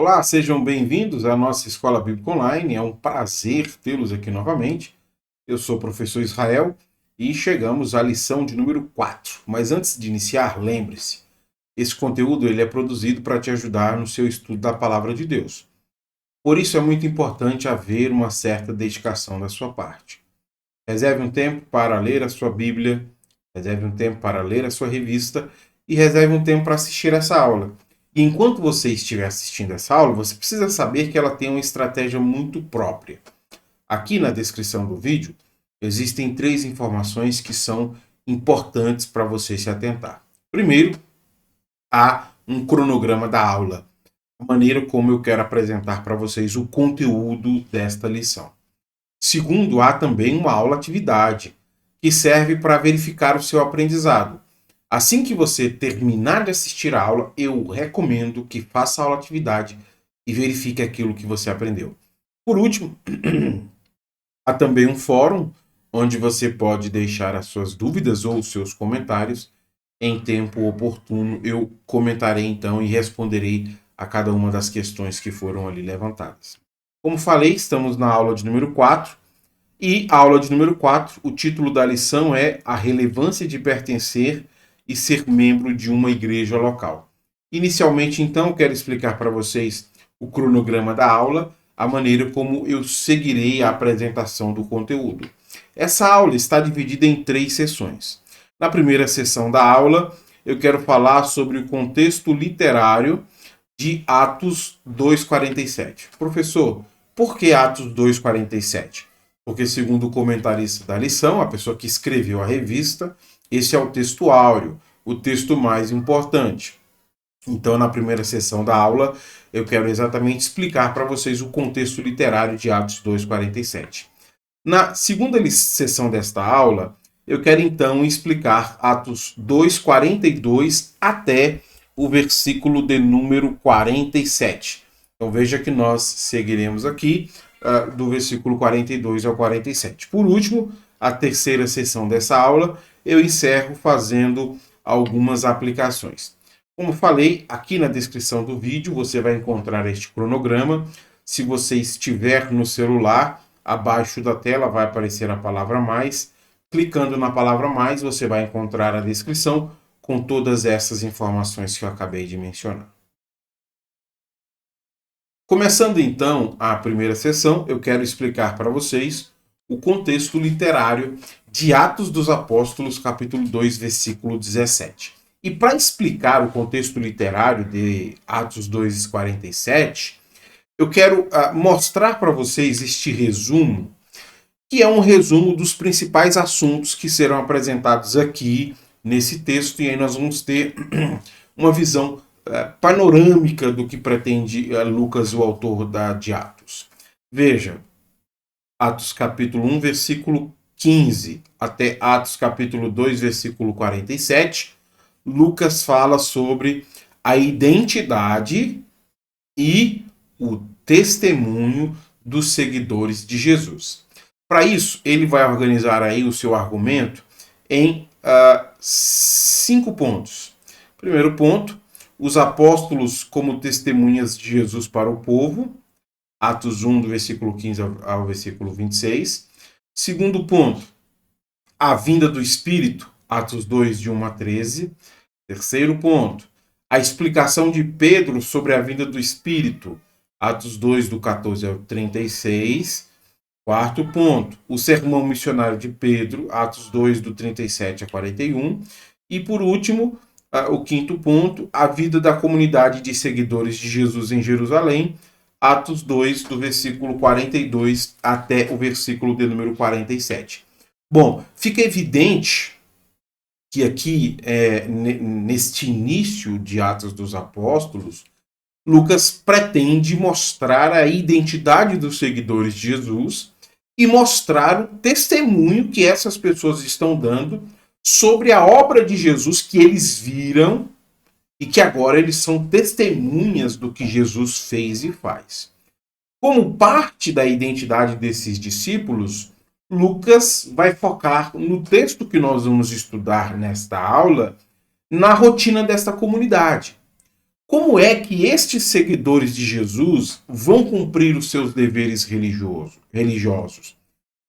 Olá, sejam bem-vindos à nossa Escola Bíblica Online. É um prazer tê-los aqui novamente. Eu sou o professor Israel e chegamos à lição de número 4. Mas antes de iniciar, lembre-se, esse conteúdo ele é produzido para te ajudar no seu estudo da Palavra de Deus. Por isso é muito importante haver uma certa dedicação da sua parte. Reserve um tempo para ler a sua Bíblia, reserve um tempo para ler a sua revista e reserve um tempo para assistir essa aula. E enquanto você estiver assistindo essa aula, você precisa saber que ela tem uma estratégia muito própria. Aqui na descrição do vídeo existem 3 informações que são importantes para você se atentar. Primeiro, há um cronograma da aula, a maneira como eu quero apresentar para vocês o conteúdo desta lição. Segundo, há também uma aula-atividade, que serve para verificar o seu aprendizado. Assim que você terminar de assistir a aula, eu recomendo que faça a aula-atividade e verifique aquilo que você aprendeu. Por último, há também um fórum onde você pode deixar as suas dúvidas ou os seus comentários. Em tempo oportuno, eu comentarei então e responderei a cada uma das questões que foram ali levantadas. Como falei, estamos na aula de número 4. E a aula de número 4, o título da lição é A Relevância de Pertencer e Ser Membro de uma Igreja Local. Inicialmente, então, quero explicar para vocês o cronograma da aula, a maneira como eu seguirei a apresentação do conteúdo. Essa aula está dividida em 3 sessões. Na primeira sessão da aula, eu quero falar sobre o contexto literário de Atos 2:47. Professor, por que Atos 2:47? Porque, segundo o comentarista da lição, a pessoa que escreveu a revista, esse é o texto áureo, o texto mais importante. Então, na primeira sessão da aula, eu quero exatamente explicar para vocês o contexto literário de Atos 2:47. Na segunda sessão desta aula, eu quero então explicar Atos 2:42 até o versículo de número 47. Então, veja que nós seguiremos aqui do versículo 42 ao 47. Por último, a terceira sessão dessa aula, eu encerro fazendo algumas aplicações. Como falei, aqui na descrição do vídeo você vai encontrar este cronograma. Se você estiver no celular, abaixo da tela vai aparecer a palavra mais. Clicando na palavra mais, você vai encontrar a descrição com todas essas informações que eu acabei de mencionar. Começando então a primeira sessão, eu quero explicar para vocês o contexto literário de Atos dos Apóstolos, capítulo 2, versículo 17. E para explicar o contexto literário de Atos 2:47, eu quero mostrar para vocês este resumo, que é um resumo dos principais assuntos que serão apresentados aqui nesse texto, e aí nós vamos ter uma visão panorâmica do que pretende Lucas, o autor de Atos. Veja, Atos capítulo 1, versículo 15, até Atos capítulo 2, versículo 47, Lucas fala sobre a identidade e o testemunho dos seguidores de Jesus. Para isso, ele vai organizar aí o seu argumento em 5 pontos. Primeiro ponto, os apóstolos como testemunhas de Jesus para o povo, Atos 1, do versículo 15 ao versículo 26. Segundo ponto, a vinda do Espírito, Atos 2, de 1 a 13. Terceiro ponto, a explicação de Pedro sobre a vinda do Espírito, Atos 2, do 14 ao 36. Quarto ponto, o sermão missionário de Pedro, Atos 2, do 37 a 41. E por último, o quinto ponto, a vida da comunidade de seguidores de Jesus em Jerusalém, Atos 2, do versículo 42 até o versículo de número 47. Bom, fica evidente que aqui, neste início de Atos dos Apóstolos, Lucas pretende mostrar a identidade dos seguidores de Jesus e mostrar o testemunho que essas pessoas estão dando sobre a obra de Jesus que eles viram e que agora eles são testemunhas do que Jesus fez e faz. Como parte da identidade desses discípulos, Lucas vai focar no texto que nós vamos estudar nesta aula, na rotina desta comunidade. Como é que estes seguidores de Jesus vão cumprir os seus deveres religiosos?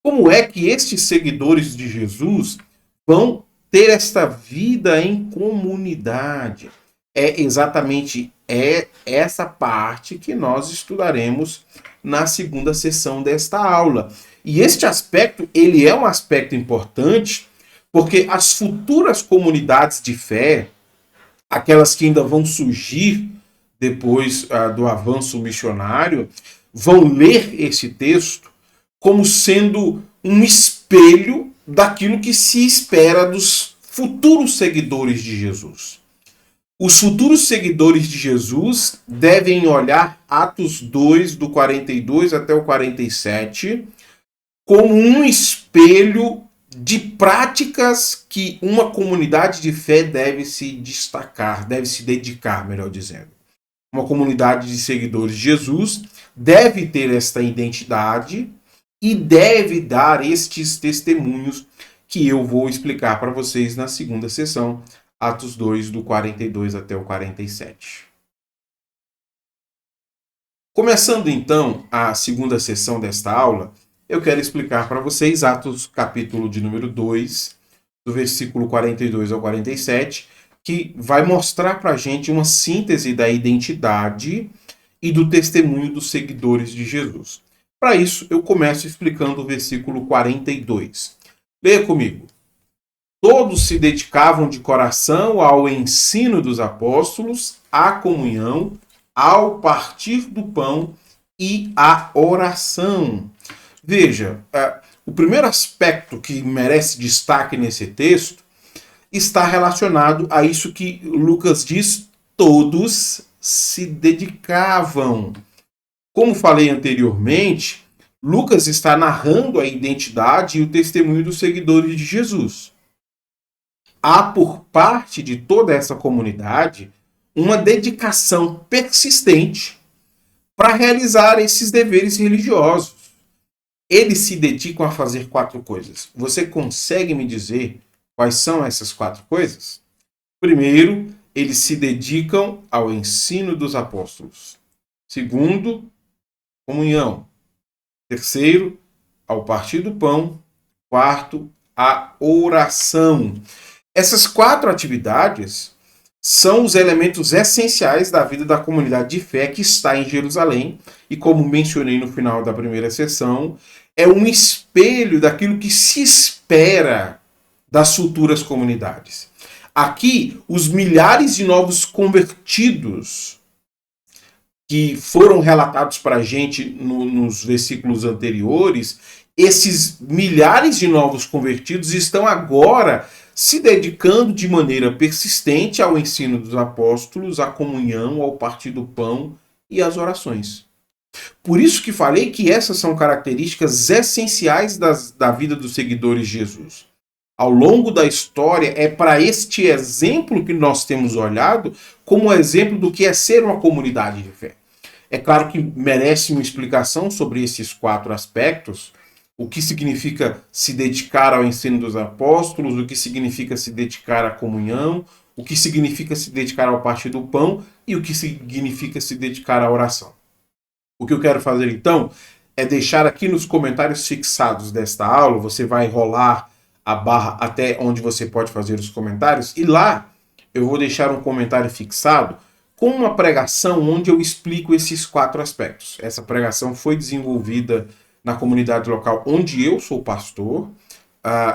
Como é que estes seguidores de Jesus vão ter esta vida em comunidade? É exatamente essa parte que nós estudaremos na segunda sessão desta aula. E este aspecto, ele é um aspecto importante, porque as futuras comunidades de fé, aquelas que ainda vão surgir depois do avanço missionário, vão ler esse texto como sendo um espelho daquilo que se espera dos futuros seguidores de Jesus. Os futuros seguidores de Jesus devem olhar Atos 2, do 42 até o 47, como um espelho de práticas que uma comunidade de fé deve se destacar, deve se dedicar, melhor dizendo. Uma comunidade de seguidores de Jesus deve ter esta identidade e deve dar estes testemunhos que eu vou explicar para vocês na segunda sessão, Atos 2, do 42 até o 47. Começando então a segunda sessão desta aula, eu quero explicar para vocês Atos capítulo de número 2, do versículo 42 ao 47, que vai mostrar para a gente uma síntese da identidade e do testemunho dos seguidores de Jesus. Para isso, eu começo explicando o versículo 42. Leia comigo. Todos se dedicavam de coração ao ensino dos apóstolos, à comunhão, ao partir do pão e à oração. Veja, o primeiro aspecto que merece destaque nesse texto está relacionado a isso que Lucas diz, todos se dedicavam. Como falei anteriormente, Lucas está narrando a identidade e o testemunho dos seguidores de Jesus. Há por parte de toda essa comunidade uma dedicação persistente para realizar esses deveres religiosos. Eles se dedicam a fazer 4 coisas. Você consegue me dizer quais são essas 4 coisas? Primeiro, eles se dedicam ao ensino dos apóstolos. Segundo, comunhão. Terceiro, ao partir do pão. Quarto, a oração. Essas 4 atividades são os elementos essenciais da vida da comunidade de fé que está em Jerusalém e, como mencionei no final da primeira sessão, é um espelho daquilo que se espera das futuras comunidades. Aqui, os milhares de novos convertidos que foram relatados para a gente nos versículos anteriores, esses milhares de novos convertidos estão agora se dedicando de maneira persistente ao ensino dos apóstolos, à comunhão, ao partir do pão e às orações. Por isso que falei que essas são características essenciais da vida dos seguidores de Jesus. Ao longo da história, é para este exemplo que nós temos olhado como exemplo do que é ser uma comunidade de fé. É claro que merece uma explicação sobre esses 4 aspectos, o que significa se dedicar ao ensino dos apóstolos, o que significa se dedicar à comunhão, o que significa se dedicar ao partir do pão e o que significa se dedicar à oração. O que eu quero fazer então é deixar aqui nos comentários fixados desta aula, você vai rolar a barra até onde você pode fazer os comentários, e lá eu vou deixar um comentário fixado com uma pregação onde eu explico esses 4 aspectos. Essa pregação foi desenvolvida na comunidade local onde eu sou pastor,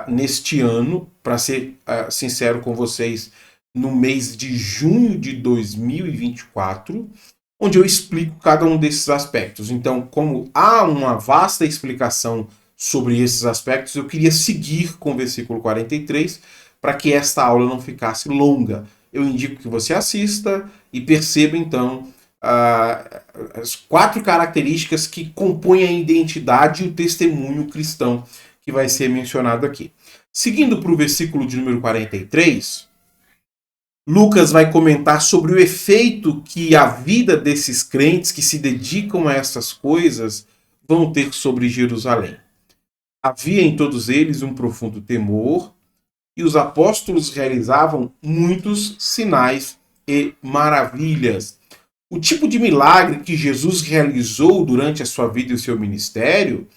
neste ano, para ser sincero com vocês, no mês de junho de 2024, onde eu explico cada um desses aspectos. Então, como há uma vasta explicação sobre esses aspectos, eu queria seguir com o versículo 43 para que esta aula não ficasse longa. Eu indico que você assista e perceba, então, as 4 características que compõem a identidade e o testemunho cristão que vai ser mencionado aqui. Seguindo para o versículo de número 43, Lucas vai comentar sobre o efeito que a vida desses crentes que se dedicam a essas coisas vão ter sobre Jerusalém. Havia em todos eles um profundo temor, e os apóstolos realizavam muitos sinais e maravilhas. O tipo de milagre que Jesus realizou durante a sua vida e o seu ministério,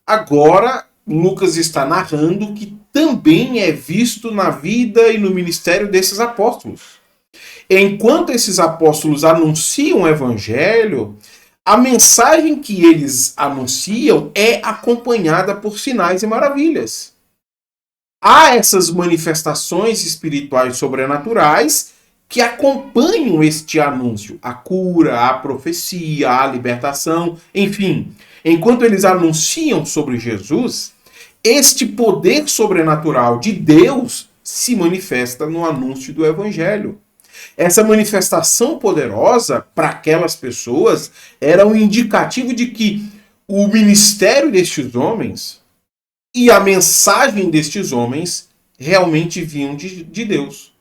agora Lucas está narrando que também é visto na vida e no ministério desses apóstolos. Enquanto esses apóstolos anunciam o evangelho, a mensagem que eles anunciam é acompanhada por sinais e maravilhas. Há essas manifestações espirituais sobrenaturais que acompanham este anúncio, a cura, a profecia, a libertação, enfim. Enquanto eles anunciam sobre Jesus, este poder sobrenatural de Deus se manifesta no anúncio do evangelho. Essa manifestação poderosa para aquelas pessoas era um indicativo de que o ministério destes homens e a mensagem destes homens realmente vinham de Deus.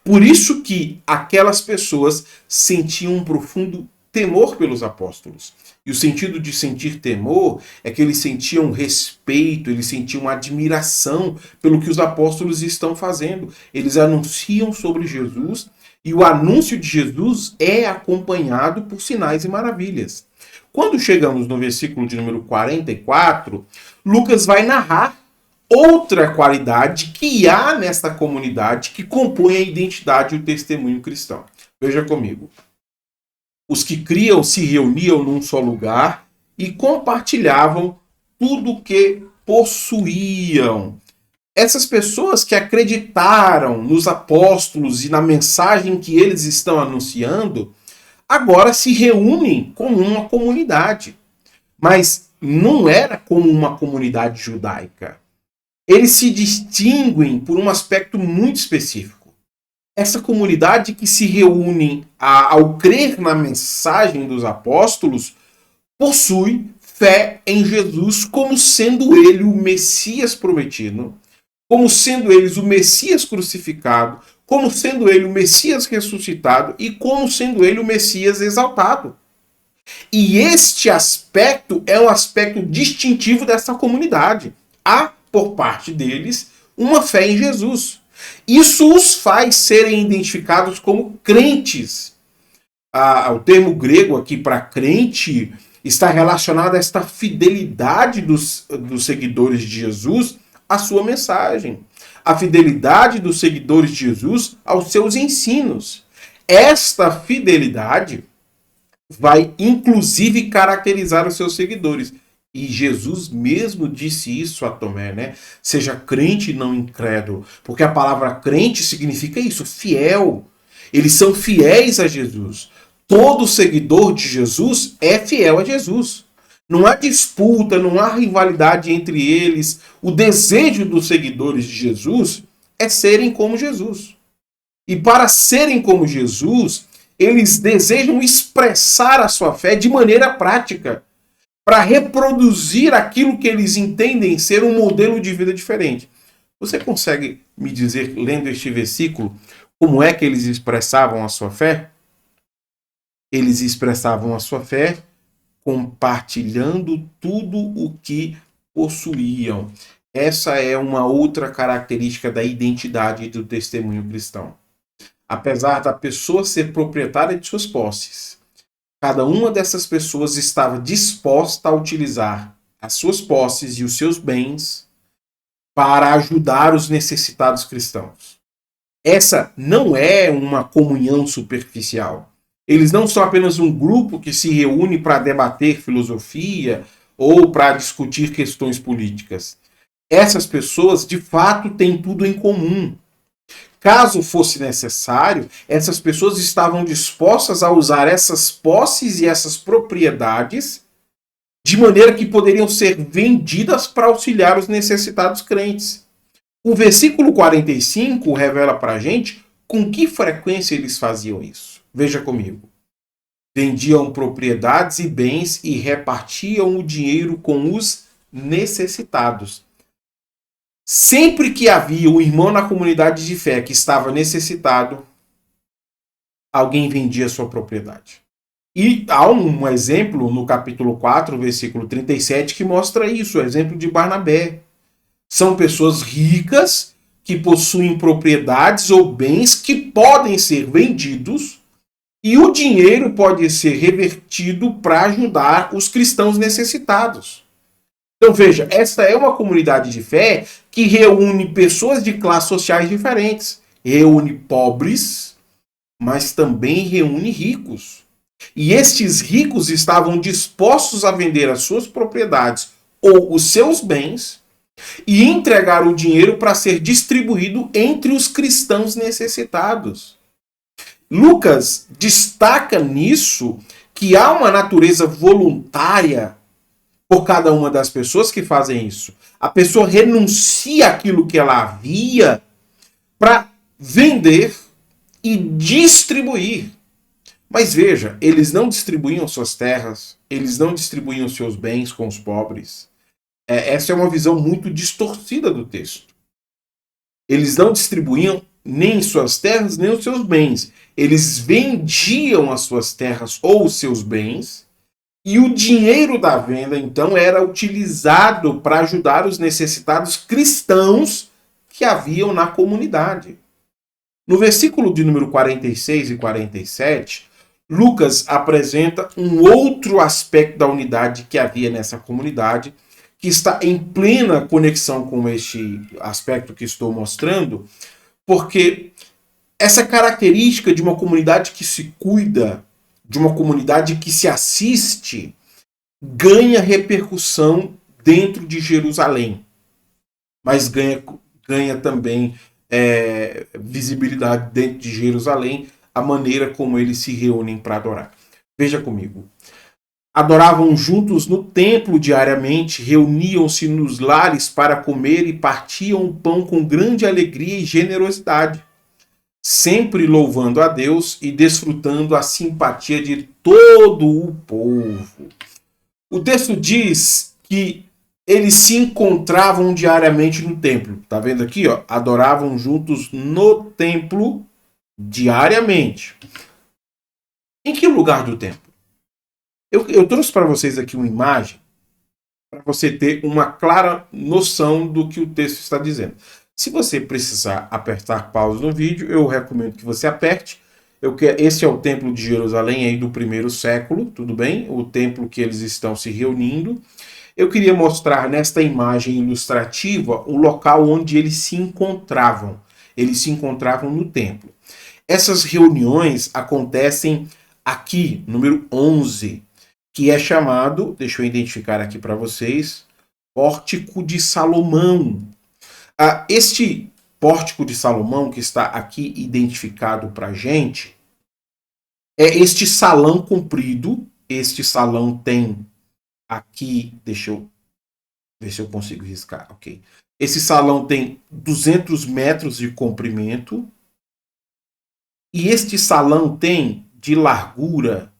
Por isso que aquelas pessoas sentiam um profundo temor pelos apóstolos. E o sentido de sentir temor é que eles sentiam respeito, eles sentiam admiração pelo que os apóstolos estão fazendo. Eles anunciam sobre Jesus e o anúncio de Jesus é acompanhado por sinais e maravilhas. Quando chegamos no versículo de número 44, Lucas vai narrar outra qualidade que há nesta comunidade que compõe a identidade e o testemunho cristão. Veja comigo. Os que criam se reuniam num só lugar e compartilhavam tudo o que possuíam. Essas pessoas que acreditaram nos apóstolos e na mensagem que eles estão anunciando, agora se reúnem como uma comunidade. Mas não era como uma comunidade judaica. Eles se distinguem por um aspecto muito específico. Essa comunidade que se reúne ao crer na mensagem dos apóstolos possui fé em Jesus como sendo ele o Messias prometido, como sendo ele o Messias crucificado, como sendo ele o Messias ressuscitado e como sendo ele o Messias exaltado. E este aspecto é um aspecto distintivo dessa comunidade. Há, por parte deles, uma fé em Jesus. Isso os faz serem identificados como crentes. O termo grego aqui para crente está relacionado a esta fidelidade dos seguidores de Jesus à sua mensagem, a fidelidade dos seguidores de Jesus aos seus ensinos. Esta fidelidade vai inclusive caracterizar os seus seguidores. E Jesus mesmo disse isso a Tomé, né? Seja crente e não incrédulo. Porque a palavra crente significa isso, fiel. Eles são fiéis a Jesus. Todo seguidor de Jesus é fiel a Jesus. Não há disputa, não há rivalidade entre eles. O desejo dos seguidores de Jesus é serem como Jesus. E para serem como Jesus, eles desejam expressar a sua fé de maneira prática, para reproduzir aquilo que eles entendem ser um modelo de vida diferente. Você consegue me dizer, lendo este versículo, como é que eles expressavam a sua fé? Eles expressavam a sua fé compartilhando tudo o que possuíam. Essa é uma outra característica da identidade e do testemunho cristão. Apesar da pessoa ser proprietária de suas posses, cada uma dessas pessoas estava disposta a utilizar as suas posses e os seus bens para ajudar os necessitados cristãos. Essa não é uma comunhão superficial. Eles não são apenas um grupo que se reúne para debater filosofia ou para discutir questões políticas. Essas pessoas, de fato, têm tudo em comum. Caso fosse necessário, essas pessoas estavam dispostas a usar essas posses e essas propriedades de maneira que poderiam ser vendidas para auxiliar os necessitados crentes. O versículo 45 revela para a gente com que frequência eles faziam isso. Veja comigo. Vendiam propriedades e bens e repartiam o dinheiro com os necessitados. Sempre que havia um irmão na comunidade de fé que estava necessitado, alguém vendia sua propriedade. E há um exemplo no capítulo 4, versículo 37, que mostra isso, o exemplo de Barnabé. São pessoas ricas que possuem propriedades ou bens que podem ser vendidos E o dinheiro pode ser revertido para ajudar os cristãos necessitados. Então veja, esta é uma comunidade de fé que reúne pessoas de classes sociais diferentes. Reúne pobres, mas também reúne ricos. E estes ricos estavam dispostos a vender as suas propriedades ou os seus bens e entregar o dinheiro para ser distribuído entre os cristãos necessitados. Lucas destaca nisso que há uma natureza voluntária por cada uma das pessoas que fazem isso. A pessoa renuncia aquilo que ela havia para vender e distribuir. Mas veja, eles não distribuíam suas terras, eles não distribuíam seus bens com os pobres. Essa é uma visão muito distorcida do texto. Eles não distribuíam nem suas terras, nem os seus bens. Eles vendiam as suas terras ou os seus bens, e o dinheiro da venda, então, era utilizado para ajudar os necessitados cristãos que haviam na comunidade. No versículo de número 46 e 47, Lucas apresenta um outro aspecto da unidade que havia nessa comunidade, que está em plena conexão com este aspecto que estou mostrando, porque essa característica de uma comunidade que se cuida, de uma comunidade que se assiste, ganha repercussão dentro de Jerusalém, mas ganha também visibilidade dentro de Jerusalém, a maneira como eles se reúnem para adorar. Veja comigo. Adoravam juntos no templo diariamente, reuniam-se nos lares para comer e partiam o pão com grande alegria e generosidade, sempre louvando a Deus e desfrutando a simpatia de todo o povo. O texto diz que eles se encontravam diariamente no templo. Tá vendo aqui, ó? Adoravam juntos no templo diariamente. Em que lugar do templo? Eu trouxe para vocês aqui uma imagem para você ter uma clara noção do que o texto está dizendo. Se você precisar apertar pause no vídeo, eu recomendo que você aperte. Esse é o templo de Jerusalém aí do primeiro século, tudo bem? O templo que eles estão se reunindo. Eu queria mostrar nesta imagem ilustrativa o local onde eles se encontravam. Eles se encontravam no templo. Essas reuniões acontecem aqui, número 11, que é chamado, deixa eu identificar aqui para vocês, Pórtico de Salomão. Este Pórtico de Salomão, que está aqui identificado para a gente, é este salão comprido. Este salão tem aqui, deixa eu ver se eu consigo riscar, ok. Esse salão tem 200 metros de comprimento e este salão tem de largura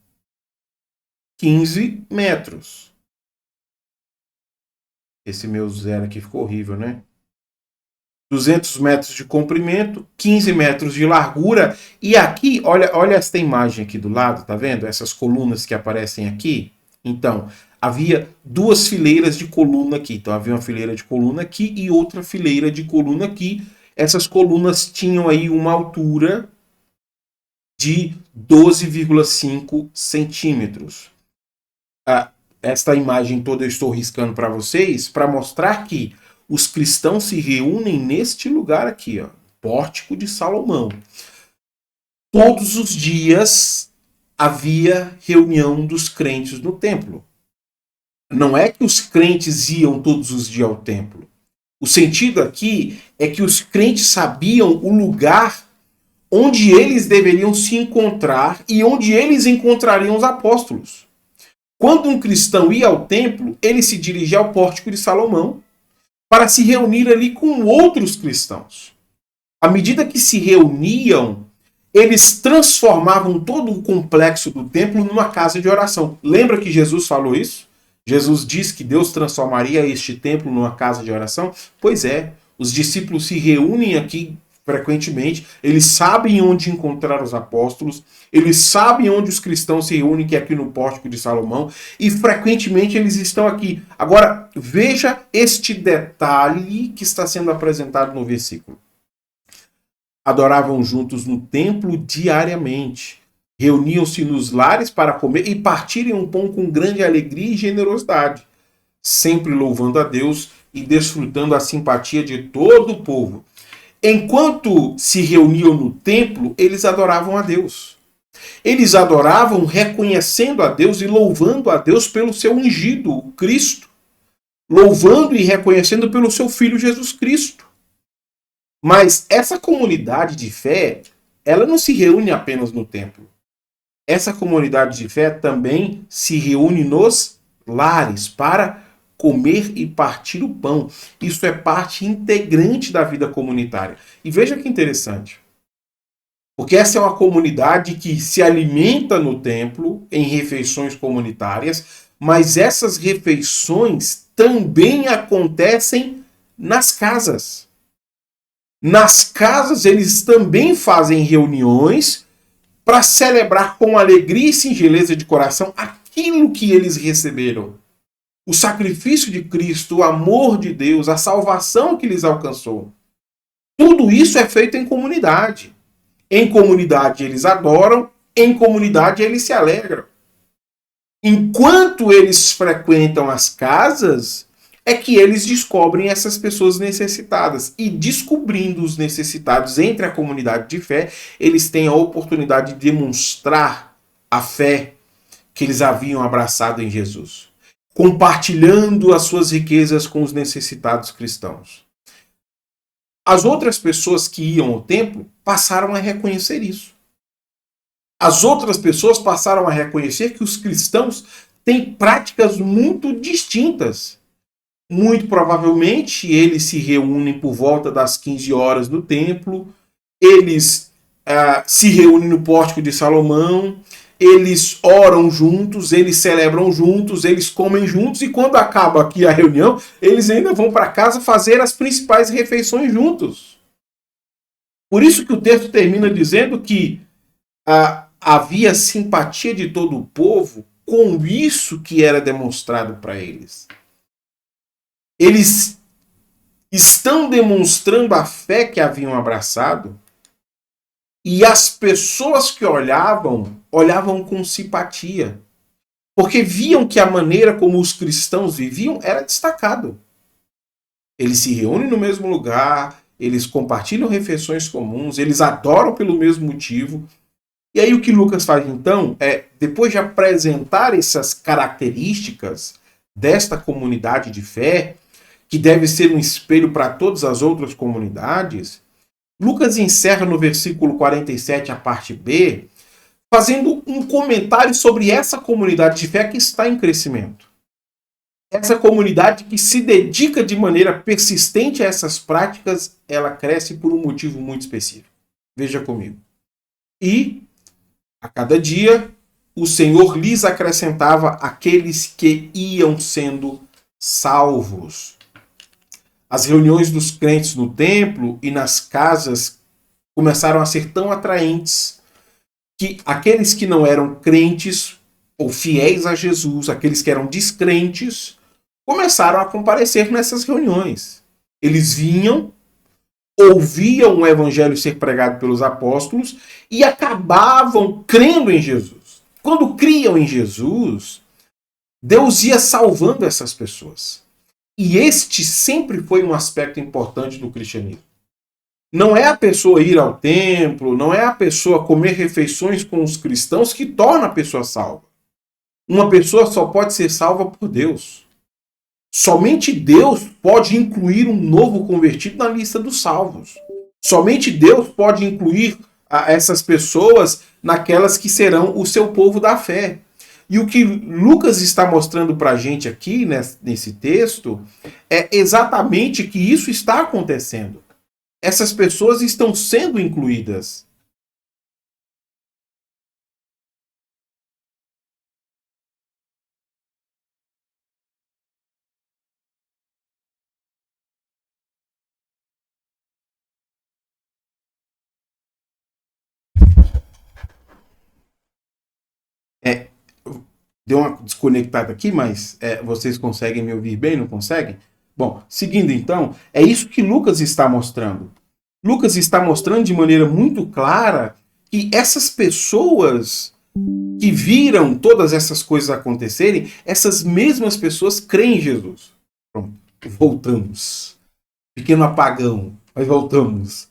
15 metros. Esse meu zero aqui ficou horrível, né? 200 metros de comprimento, 15 metros de largura. E aqui, olha esta imagem aqui do lado, tá vendo? Essas colunas que aparecem aqui. Então, havia duas fileiras de coluna aqui. Então, havia uma fileira de coluna aqui e outra fileira de coluna aqui. Essas colunas tinham aí uma altura de 12,5 centímetros. Esta imagem toda eu estou riscando para vocês para mostrar que os cristãos se reúnem neste lugar aqui, ó, Pórtico de Salomão. Todos os dias havia reunião dos crentes no templo. Não é que os crentes iam todos os dias ao templo. O sentido aqui é que os crentes sabiam o lugar onde eles deveriam se encontrar e onde eles encontrariam os apóstolos. Quando um cristão ia ao templo, ele se dirigia ao Pórtico de Salomão para se reunir ali com outros cristãos. À medida que se reuniam, eles transformavam todo o complexo do templo numa casa de oração. Lembra que Jesus falou isso? Jesus disse que Deus transformaria este templo numa casa de oração? Pois é, os discípulos se reúnem aqui frequentemente, eles sabem onde encontrar os apóstolos, eles sabem onde os cristãos se reúnem, que é aqui no Pórtico de Salomão, e frequentemente eles estão aqui. Agora, veja este detalhe que está sendo apresentado no versículo. Adoravam juntos no templo diariamente. Reuniam-se nos lares para comer e partirem um pão com grande alegria e generosidade, sempre louvando a Deus e desfrutando a simpatia de todo o povo. Enquanto se reuniam no templo, eles adoravam a Deus. Eles adoravam reconhecendo a Deus e louvando a Deus pelo seu ungido, o Cristo. Louvando e reconhecendo pelo seu Filho Jesus Cristo. Mas essa comunidade de fé, ela não se reúne apenas no templo. Essa comunidade de fé também se reúne nos lares para comer e partir o pão. Isso é parte integrante da vida comunitária. E veja que interessante. Porque essa é uma comunidade que se alimenta no templo, em refeições comunitárias, mas essas refeições também acontecem nas casas. Nas casas eles também fazem reuniões para celebrar com alegria e singeleza de coração aquilo que eles receberam. O sacrifício de Cristo, o amor de Deus, a salvação que lhes alcançou. Tudo isso é feito em comunidade. Em comunidade eles adoram, em comunidade eles se alegram. Enquanto eles frequentam as casas, é que eles descobrem essas pessoas necessitadas. E descobrindo os necessitados entre a comunidade de fé, eles têm a oportunidade de demonstrar a fé que eles haviam abraçado em Jesus, compartilhando as suas riquezas com os necessitados cristãos. As outras pessoas que iam ao templo passaram a reconhecer isso. As outras pessoas passaram a reconhecer que os cristãos têm práticas muito distintas. Muito provavelmente eles se reúnem por volta das 15 horas no templo, eles se reúnem no pórtico de Salomão, eles oram juntos, eles celebram juntos, eles comem juntos e quando acaba aqui a reunião, eles ainda vão para casa fazer as principais refeições juntos. Por isso que o texto termina dizendo que havia simpatia de todo o povo com isso que era demonstrado para eles. Eles estão demonstrando a fé que haviam abraçado e as pessoas que olhavam com simpatia, porque viam que a maneira como os cristãos viviam era destacado. Eles se reúnem no mesmo lugar, eles compartilham refeições comuns, eles adoram pelo mesmo motivo. E aí o que Lucas faz então é, depois de apresentar essas características desta comunidade de fé, que deve ser um espelho para todas as outras comunidades, Lucas encerra no versículo 47, a parte B, fazendo um comentário sobre essa comunidade de fé que está em crescimento. Essa comunidade que se dedica de maneira persistente a essas práticas, ela cresce por um motivo muito específico. Veja comigo. E, a cada dia, o Senhor lhes acrescentava aqueles que iam sendo salvos. As reuniões dos crentes no templo e nas casas começaram a ser tão atraentes que aqueles que não eram crentes ou fiéis a Jesus, aqueles que eram descrentes, começaram a comparecer nessas reuniões. Eles vinham, ouviam o evangelho ser pregado pelos apóstolos e acabavam crendo em Jesus. Quando criam em Jesus, Deus ia salvando essas pessoas. E este sempre foi um aspecto importante do cristianismo. Não é a pessoa ir ao templo, não é a pessoa comer refeições com os cristãos que torna a pessoa salva. Uma pessoa só pode ser salva por Deus. Somente Deus pode incluir um novo convertido na lista dos salvos. Somente Deus pode incluir essas pessoas naquelas que serão o seu povo da fé. E o que Lucas está mostrando para a gente aqui, nesse texto, é exatamente que isso está acontecendo. Essas pessoas estão sendo incluídas. Deu uma desconectada aqui, mas vocês conseguem me ouvir bem, não conseguem? Bom, seguindo então, é isso que Lucas está mostrando. Lucas está mostrando de maneira muito clara que essas pessoas que viram todas essas coisas acontecerem, essas mesmas pessoas creem em Jesus. Pronto, voltamos. Pequeno apagão, mas voltamos.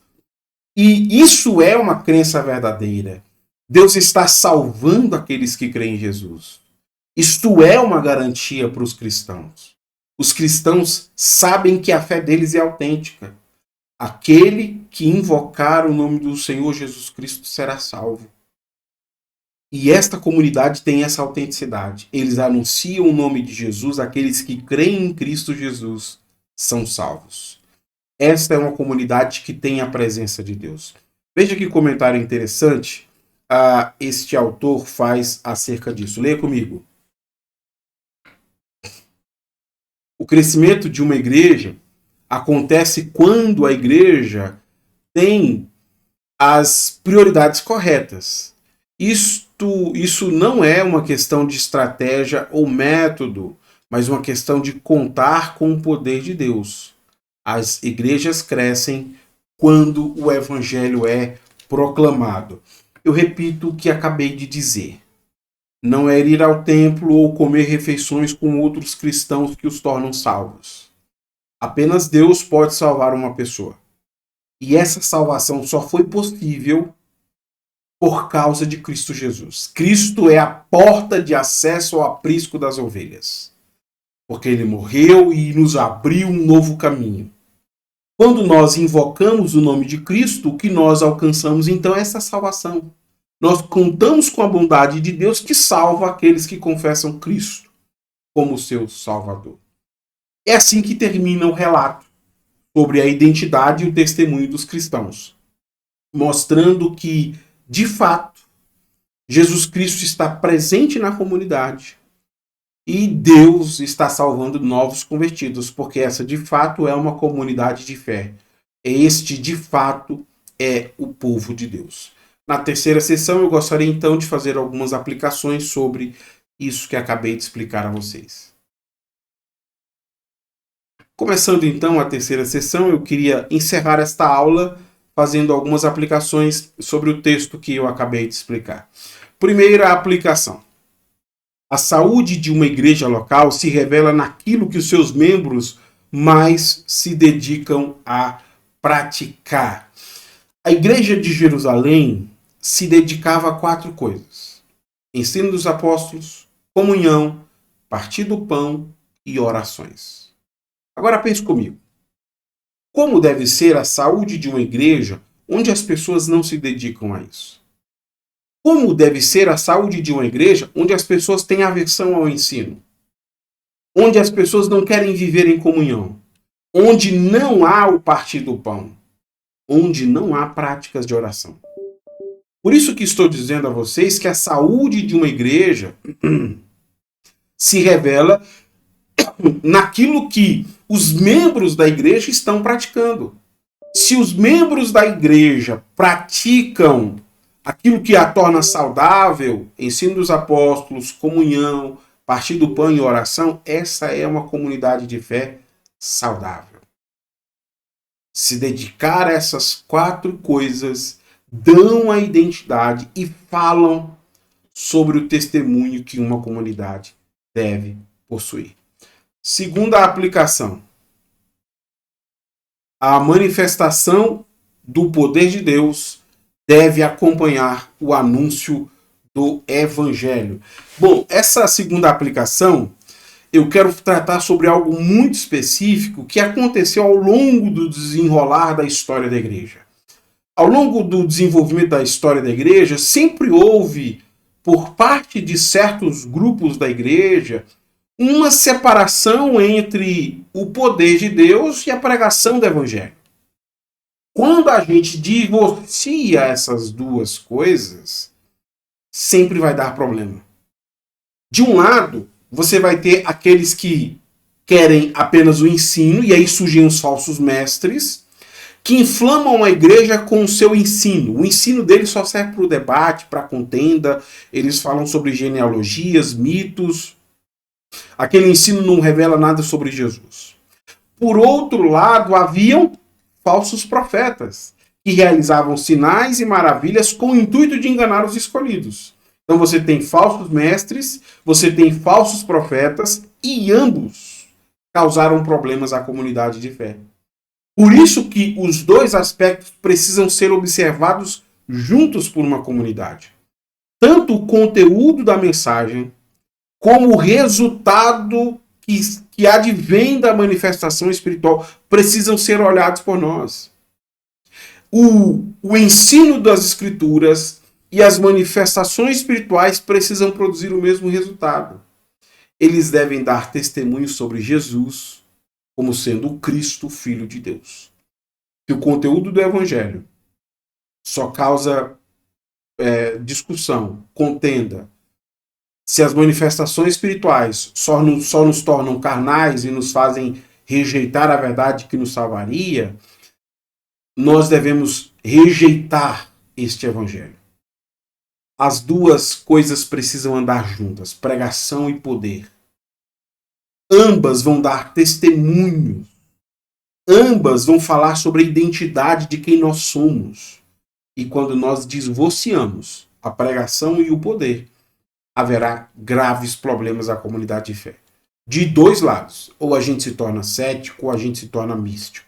E isso é uma crença verdadeira. Deus está salvando aqueles que creem em Jesus. Isto é uma garantia para os cristãos. Os cristãos sabem que a fé deles é autêntica. Aquele que invocar o nome do Senhor Jesus Cristo será salvo. E esta comunidade tem essa autenticidade. Eles anunciam o nome de Jesus, aqueles que creem em Cristo Jesus são salvos. Esta é uma comunidade que tem a presença de Deus. Veja que comentário interessante este autor faz acerca disso. Leia comigo. O crescimento de uma igreja acontece quando a igreja tem as prioridades corretas. Isso não é uma questão de estratégia ou método, mas uma questão de contar com o poder de Deus. As igrejas crescem quando o evangelho é proclamado. Eu repito o que acabei de dizer. Não é ir ao templo ou comer refeições com outros cristãos que os tornam salvos. Apenas Deus pode salvar uma pessoa. E essa salvação só foi possível por causa de Cristo Jesus. Cristo é a porta de acesso ao aprisco das ovelhas. Porque ele morreu e nos abriu um novo caminho. Quando nós invocamos o nome de Cristo, o que nós alcançamos então é essa salvação. Nós contamos com a bondade de Deus que salva aqueles que confessam Cristo como seu Salvador. É assim que termina o relato sobre a identidade e o testemunho dos cristãos, mostrando que, de fato, Jesus Cristo está presente na comunidade e Deus está salvando novos convertidos, porque essa, de fato, é uma comunidade de fé. Este, de fato, é o povo de Deus. Na terceira sessão, eu gostaria então de fazer algumas aplicações sobre isso que acabei de explicar a vocês. Começando então a terceira sessão, eu queria encerrar esta aula fazendo algumas aplicações sobre o texto que eu acabei de explicar. Primeira aplicação. A saúde de uma igreja local se revela naquilo que os seus membros mais se dedicam a praticar. A igreja de Jerusalém se dedicava a 4 coisas: ensino dos apóstolos, comunhão, partir do pão e orações. Agora pense comigo. Como deve ser a saúde de uma igreja onde as pessoas não se dedicam a isso? Como deve ser a saúde de uma igreja onde as pessoas têm aversão ao ensino? Onde as pessoas não querem viver em comunhão? Onde não há o partir do pão? Onde não há práticas de oração? Por isso que estou dizendo a vocês que a saúde de uma igreja se revela naquilo que os membros da igreja estão praticando. Se os membros da igreja praticam aquilo que a torna saudável, ensino dos apóstolos, comunhão, partir do pão e oração, essa é uma comunidade de fé saudável. Se dedicar a essas 4 coisas dão a identidade e falam sobre o testemunho que uma comunidade deve possuir. Segunda aplicação. A manifestação do poder de Deus deve acompanhar o anúncio do Evangelho. Bom, essa segunda aplicação, eu quero tratar sobre algo muito específico que aconteceu ao longo do desenrolar da história da igreja. Ao longo do desenvolvimento da história da igreja, sempre houve, por parte de certos grupos da igreja, uma separação entre o poder de Deus e a pregação do Evangelho. Quando a gente divorcia essas duas coisas, sempre vai dar problema. De um lado, você vai ter aqueles que querem apenas o ensino, e aí surgem os falsos mestres, que inflamam a igreja com o seu ensino. O ensino deles só serve para o debate, para a contenda. Eles falam sobre genealogias, mitos. Aquele ensino não revela nada sobre Jesus. Por outro lado, haviam falsos profetas, que realizavam sinais e maravilhas com o intuito de enganar os escolhidos. Então você tem falsos mestres, você tem falsos profetas, e ambos causaram problemas à comunidade de fé. Por isso que os dois aspectos precisam ser observados juntos por uma comunidade. Tanto o conteúdo da mensagem, como o resultado que advém da manifestação espiritual, precisam ser olhados por nós. O ensino das Escrituras e as manifestações espirituais precisam produzir o mesmo resultado. Eles devem dar testemunho sobre Jesus como sendo o Cristo, Filho de Deus. Se o conteúdo do Evangelho só causa discussão, contenda, se as manifestações espirituais só nos tornam carnais e nos fazem rejeitar a verdade que nos salvaria, nós devemos rejeitar este Evangelho. As duas coisas precisam andar juntas, pregação e poder. Ambas vão dar testemunho. Ambas vão falar sobre a identidade de quem nós somos. E quando nós divorciamos a pregação e o poder, haverá graves problemas à comunidade de fé. De dois lados. Ou a gente se torna cético, ou a gente se torna místico.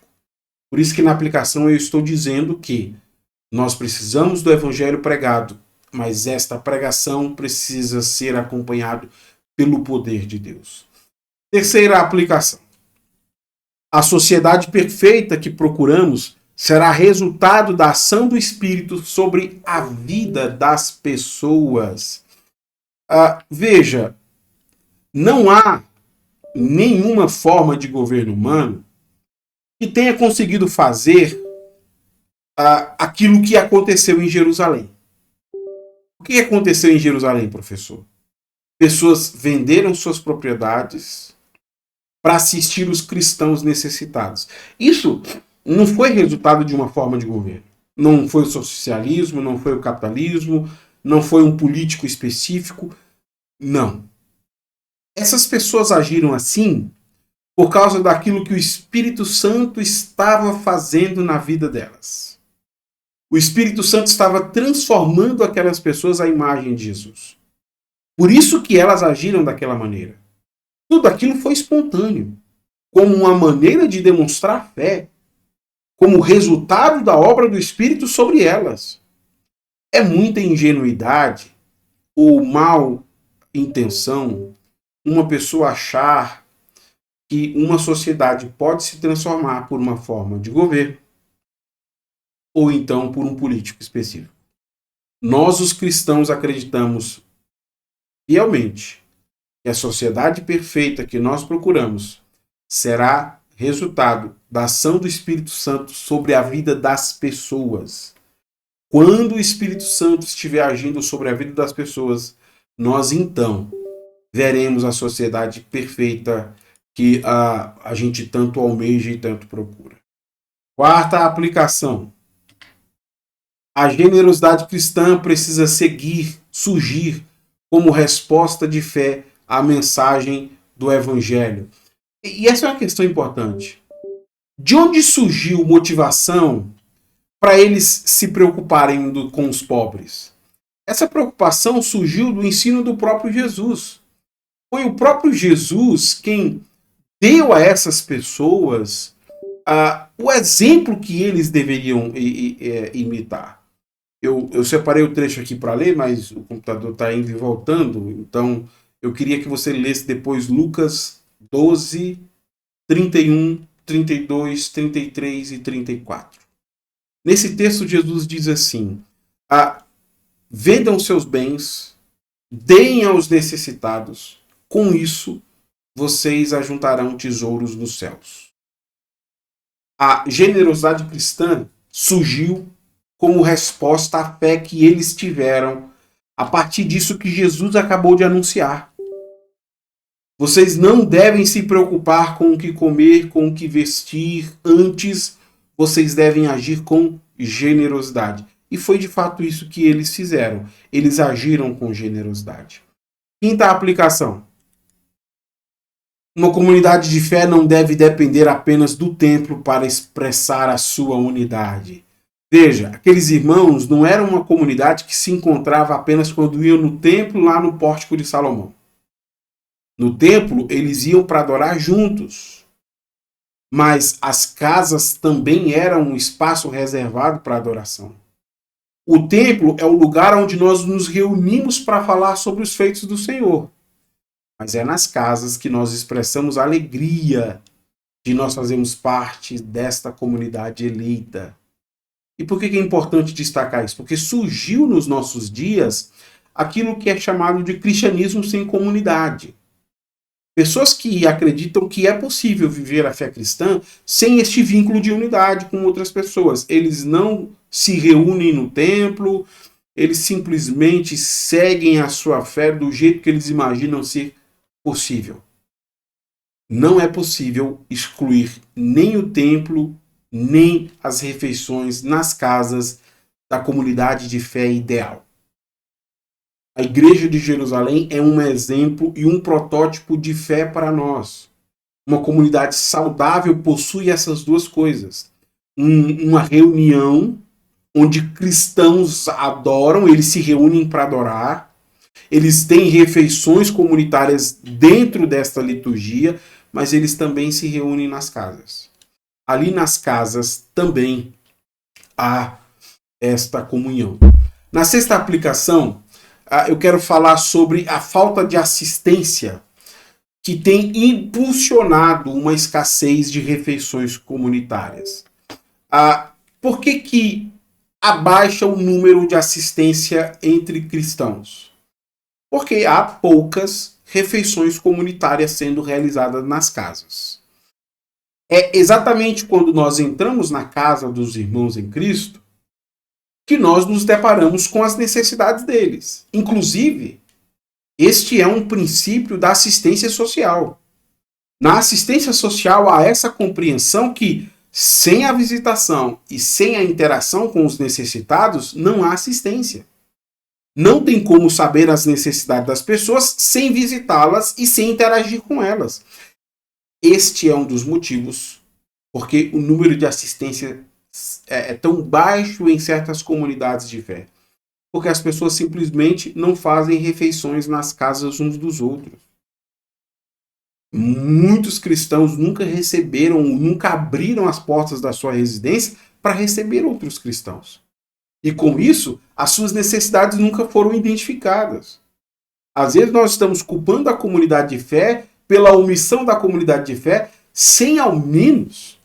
Por isso que na aplicação eu estou dizendo que nós precisamos do evangelho pregado, mas esta pregação precisa ser acompanhada pelo poder de Deus. Terceira aplicação. A sociedade perfeita que procuramos será resultado da ação do Espírito sobre a vida das pessoas. Veja, não há nenhuma forma de governo humano que tenha conseguido fazer aquilo que aconteceu em Jerusalém. O que aconteceu em Jerusalém, professor? Pessoas venderam suas propriedades para assistir os cristãos necessitados. Isso não foi resultado de uma forma de governo. Não foi o socialismo, não foi o capitalismo, não foi um político específico. Não. Essas pessoas agiram assim por causa daquilo que o Espírito Santo estava fazendo na vida delas. O Espírito Santo estava transformando aquelas pessoas à imagem de Jesus. Por isso que elas agiram daquela maneira. Tudo aquilo foi espontâneo, como uma maneira de demonstrar fé, como resultado da obra do Espírito sobre elas. É muita ingenuidade ou mal intenção uma pessoa achar que uma sociedade pode se transformar por uma forma de governo ou então por um político específico. Nós, os cristãos, acreditamos fielmente que a sociedade perfeita que nós procuramos será resultado da ação do Espírito Santo sobre a vida das pessoas. Quando o Espírito Santo estiver agindo sobre a vida das pessoas, nós então veremos a sociedade perfeita que a gente tanto almeja e tanto procura. Quarta aplicação. A generosidade cristã precisa surgir como resposta de fé à mensagem do Evangelho. E essa é uma questão importante. De onde surgiu motivação para eles se preocuparem com os pobres? Essa preocupação surgiu do ensino do próprio Jesus. Foi o próprio Jesus quem deu a essas pessoas o exemplo que eles deveriam imitar. Eu separei o trecho aqui para ler, mas o computador está indo e voltando, então eu queria que você lesse depois Lucas 12, 31, 32, 33 e 34. Nesse texto, Jesus diz assim: vendam seus bens, deem aos necessitados, com isso vocês ajuntarão tesouros nos céus. A generosidade cristã surgiu como resposta à fé que eles tiveram a partir disso que Jesus acabou de anunciar. Vocês não devem se preocupar com o que comer, com o que vestir, antes vocês devem agir com generosidade. E foi de fato isso que eles fizeram. Eles agiram com generosidade. Quinta aplicação. Uma comunidade de fé não deve depender apenas do templo para expressar a sua unidade. Veja, aqueles irmãos não eram uma comunidade que se encontrava apenas quando iam no templo, lá no Pórtico de Salomão. No templo, eles iam para adorar juntos. Mas as casas também eram um espaço reservado para adoração. O templo é o lugar onde nós nos reunimos para falar sobre os feitos do Senhor. Mas é nas casas que nós expressamos a alegria de nós fazermos parte desta comunidade eleita. E por que é importante destacar isso? Porque surgiu nos nossos dias aquilo que é chamado de cristianismo sem comunidade. Pessoas que acreditam que é possível viver a fé cristã sem este vínculo de unidade com outras pessoas. Eles não se reúnem no templo, eles simplesmente seguem a sua fé do jeito que eles imaginam ser possível. Não é possível excluir nem o templo, nem as refeições nas casas da comunidade de fé ideal. A Igreja de Jerusalém é um exemplo e um protótipo de fé para nós. Uma comunidade saudável possui essas duas coisas. Uma reunião onde cristãos adoram, eles se reúnem para adorar, eles têm refeições comunitárias dentro desta liturgia, mas eles também se reúnem nas casas. Ali nas casas também há esta comunhão. Na sexta aplicação, eu quero falar sobre a falta de assistência que tem impulsionado uma escassez de refeições comunitárias. Por que abaixa o número de assistência entre cristãos? Porque há poucas refeições comunitárias sendo realizadas nas casas. É exatamente quando nós entramos na casa dos irmãos em Cristo que nós nos deparamos com as necessidades deles. Inclusive, este é um princípio da assistência social. Na assistência social há essa compreensão que sem a visitação e sem a interação com os necessitados, não há assistência. Não tem como saber as necessidades das pessoas sem visitá-las e sem interagir com elas. Este é um dos motivos porque o número de assistência é tão baixo em certas comunidades de fé. Porque as pessoas simplesmente não fazem refeições nas casas uns dos outros. Muitos cristãos nunca receberam, nunca abriram as portas da sua residência para receber outros cristãos. E com isso, as suas necessidades nunca foram identificadas. Às vezes nós estamos culpando a comunidade de fé pela omissão da comunidade de fé, sem ao menos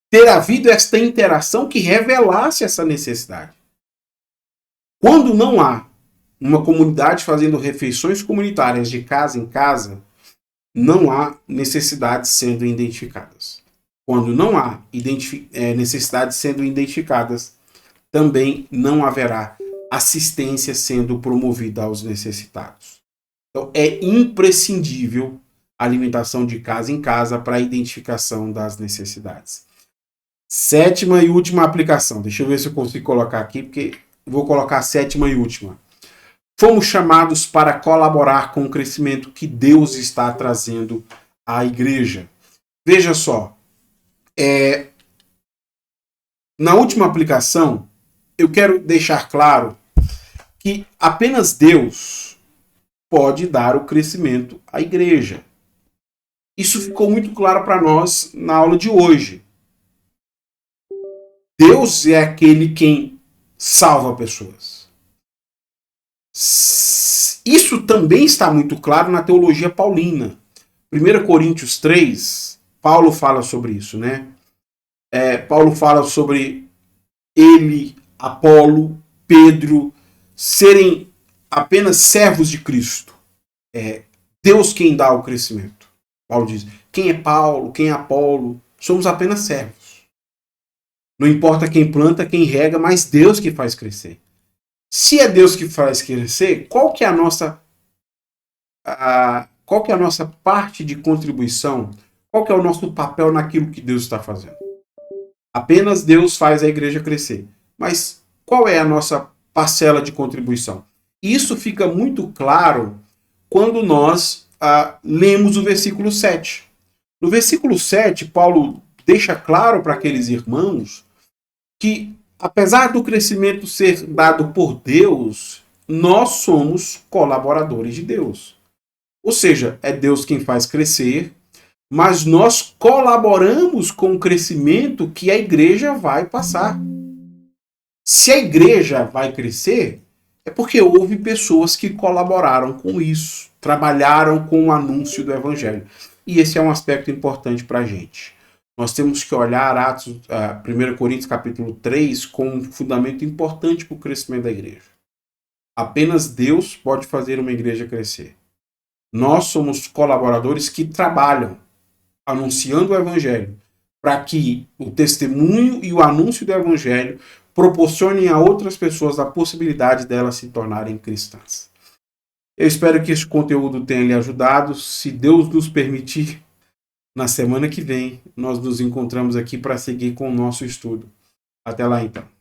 ter havido esta interação que revelasse essa necessidade. Quando não há uma comunidade fazendo refeições comunitárias de casa em casa, não há necessidades sendo identificadas. Quando não há necessidades sendo identificadas, também não haverá assistência sendo promovida aos necessitados. Então, é imprescindível a alimentação de casa em casa para a identificação das necessidades. Sétima e última aplicação. Deixa eu ver se eu consigo colocar aqui, porque vou colocar a sétima e última. Fomos chamados para colaborar com o crescimento que Deus está trazendo à igreja. Veja só, na última aplicação, eu quero deixar claro que apenas Deus pode dar o crescimento à igreja. Isso ficou muito claro para nós na aula de hoje. Deus é aquele quem salva pessoas. Isso também está muito claro na teologia paulina. 1 Coríntios 3, Paulo fala sobre isso, né? Paulo fala sobre ele, Apolo, Pedro, serem apenas servos de Cristo. Deus quem dá o crescimento. Paulo diz, quem é Paulo, quem é Apolo, somos apenas servos. Não importa quem planta, quem rega, mas Deus que faz crescer. Se é Deus que faz crescer, qual que é a nossa parte de contribuição? Qual que é o nosso papel naquilo que Deus está fazendo? Apenas Deus faz a igreja crescer. Mas qual é a nossa parcela de contribuição? Isso fica muito claro quando nós lemos o versículo 7. No versículo 7, Paulo deixa claro para aqueles irmãos que apesar do crescimento ser dado por Deus, nós somos colaboradores de Deus. Ou seja, é Deus quem faz crescer, mas nós colaboramos com o crescimento que a igreja vai passar. Se a igreja vai crescer, é porque houve pessoas que colaboraram com isso, trabalharam com o anúncio do evangelho. E esse é um aspecto importante para a gente. Nós temos que olhar 1 Coríntios capítulo 3 como um fundamento importante para o crescimento da igreja. Apenas Deus pode fazer uma igreja crescer. Nós somos colaboradores que trabalham anunciando o evangelho para que o testemunho e o anúncio do evangelho proporcionem a outras pessoas a possibilidade delas se tornarem cristãs. Eu espero que esse conteúdo tenha lhe ajudado. Se Deus nos permitir, na semana que vem, nós nos encontramos aqui para seguir com o nosso estudo. Até lá, então.